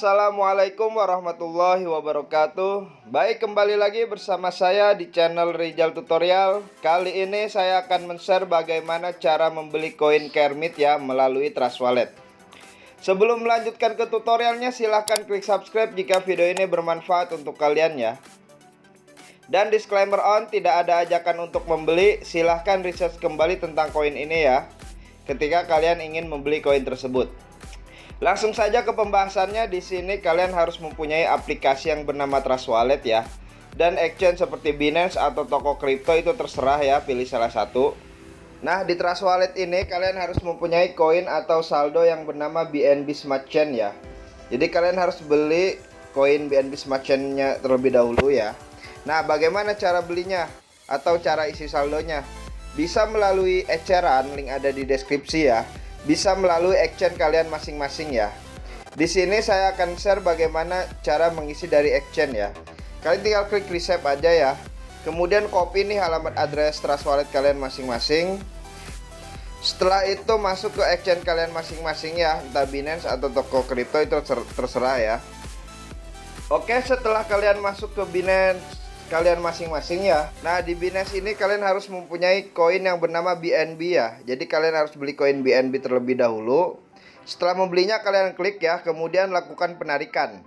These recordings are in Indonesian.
Assalamualaikum warahmatullahi wabarakatuh. Baik, kembali lagi bersama saya di channel Rizal Tutorial. Kali ini saya akan men-share bagaimana cara membeli koin Kermit ya melalui Trust Wallet. Sebelum melanjutkan ke tutorialnya, silahkan klik subscribe jika video ini bermanfaat untuk kalian ya. Dan disclaimer on, tidak ada ajakan untuk membeli. Silahkan research kembali tentang koin ini ya ketika kalian ingin membeli koin tersebut. Langsung saja ke pembahasannya. Di sini kalian harus mempunyai aplikasi yang bernama Trust Wallet ya. Dan exchange seperti Binance atau toko kripto itu terserah ya, pilih salah satu. Nah, di Trust Wallet ini kalian harus mempunyai koin atau saldo yang bernama BNB Smart Chain ya. Jadi kalian harus beli koin BNB Smart Chain-nya terlebih dahulu ya. Nah, bagaimana cara belinya atau cara isi saldonya? Bisa melalui eceran, link ada di deskripsi ya. Bisa melalui exchange kalian masing-masing ya. Di sini saya akan share bagaimana cara mengisi dari exchange ya. Kalian tinggal klik receive aja ya. Kemudian copy nih alamat address Trust Wallet kalian masing-masing. Setelah itu masuk ke exchange kalian masing-masing ya, entah Binance atau toko kripto itu terserah ya. Oke, setelah kalian masuk ke Binance kalian masing-masing ya. Nah, di Binance ini kalian harus mempunyai koin yang bernama BNB ya. Jadi kalian harus beli koin BNB terlebih dahulu. Setelah membelinya kalian klik ya, kemudian lakukan penarikan.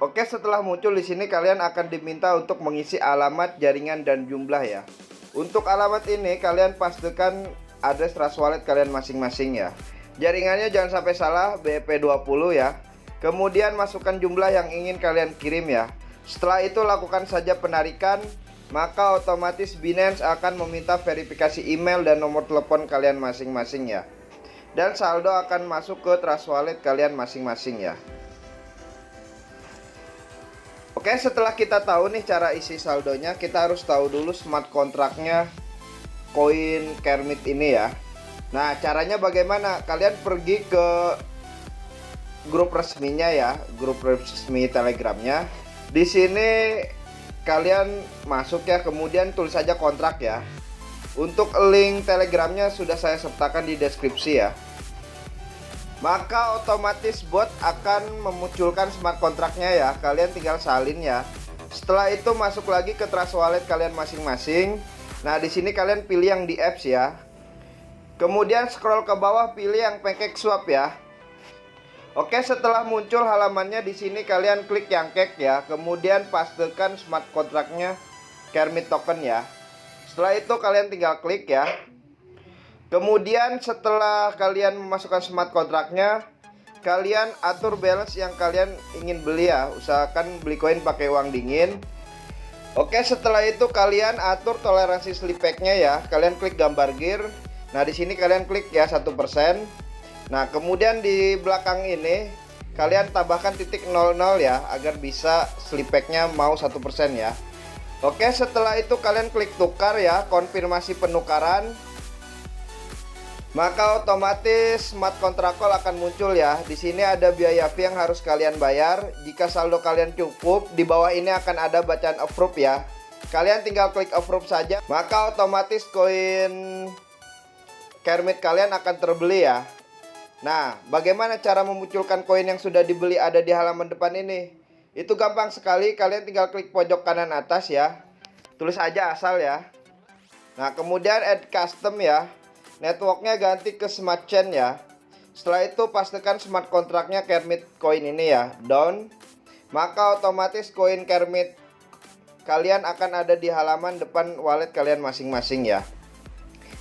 Oke, setelah muncul di sini kalian akan diminta untuk mengisi alamat, jaringan dan jumlah ya. Untuk alamat ini kalian pastikan address Trust Wallet kalian masing-masing ya. Jaringannya jangan sampai salah, BEP20 ya. Kemudian masukkan jumlah yang ingin kalian kirim ya. Setelah itu lakukan saja penarikan, maka otomatis Binance akan meminta verifikasi email dan nomor telepon kalian masing-masing ya. Dan saldo akan masuk ke Trust Wallet kalian masing-masing ya. Oke, setelah kita tahu nih cara isi saldonya, kita harus tahu dulu smart kontraknya koin Kermit ini ya. Nah, caranya bagaimana? Kalian pergi ke grup resminya ya, grup resmi Telegramnya. Di sini kalian masuk ya, kemudian tulis saja kontrak ya. Untuk link Telegramnya sudah saya sertakan di deskripsi ya. Maka otomatis bot akan memunculkan smart kontraknya ya. Kalian tinggal salin ya. Setelah itu masuk lagi ke Trust Wallet kalian masing-masing. Nah, di sini kalian pilih yang di apps ya. Kemudian scroll ke bawah, pilih yang pancake swap ya. Oke, setelah muncul halamannya di sini kalian klik yang cake ya. Kemudian pastikan smart kontraknya Kermit token ya. Setelah itu kalian tinggal klik ya. Kemudian setelah kalian memasukkan smart kontraknya, kalian atur balance yang kalian ingin beli ya. Usahakan beli koin pakai uang dingin. Oke, setelah itu kalian atur toleransi slipback-nya ya. Kalian klik gambar gear. Nah, di sini kalian klik ya 1%. Nah, kemudian di belakang ini kalian tambahkan titik 00 ya, agar bisa slipback-nya mau 1% ya. Oke, setelah itu kalian klik tukar ya, konfirmasi penukaran. Maka otomatis smart contract call akan muncul ya. Di sini ada biaya fee yang harus kalian bayar. Jika saldo kalian cukup, di bawah ini akan ada bacaan approve ya. Kalian tinggal klik approve saja, maka otomatis koin Kermit kalian akan terbeli ya. Nah, bagaimana cara memunculkan koin yang sudah dibeli ada di halaman depan ini? Itu gampang sekali, kalian tinggal klik pojok kanan atas ya. Tulis aja asal ya. Nah, kemudian add custom ya. Networknya ganti ke Smart Chain ya. Setelah itu pastikan smart kontraknya Kermit koin ini ya, down. Maka otomatis koin Kermit kalian akan ada di halaman depan wallet kalian masing-masing ya.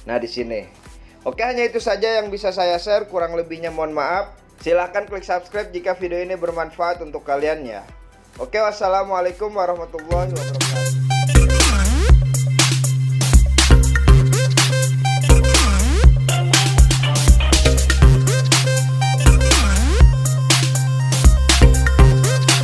Nah, di sini. Oke, hanya itu saja yang bisa saya share, kurang lebihnya mohon maaf. Silahkan klik subscribe jika video ini bermanfaat untuk kalian ya. Oke, wassalamualaikum warahmatullahi wabarakatuh.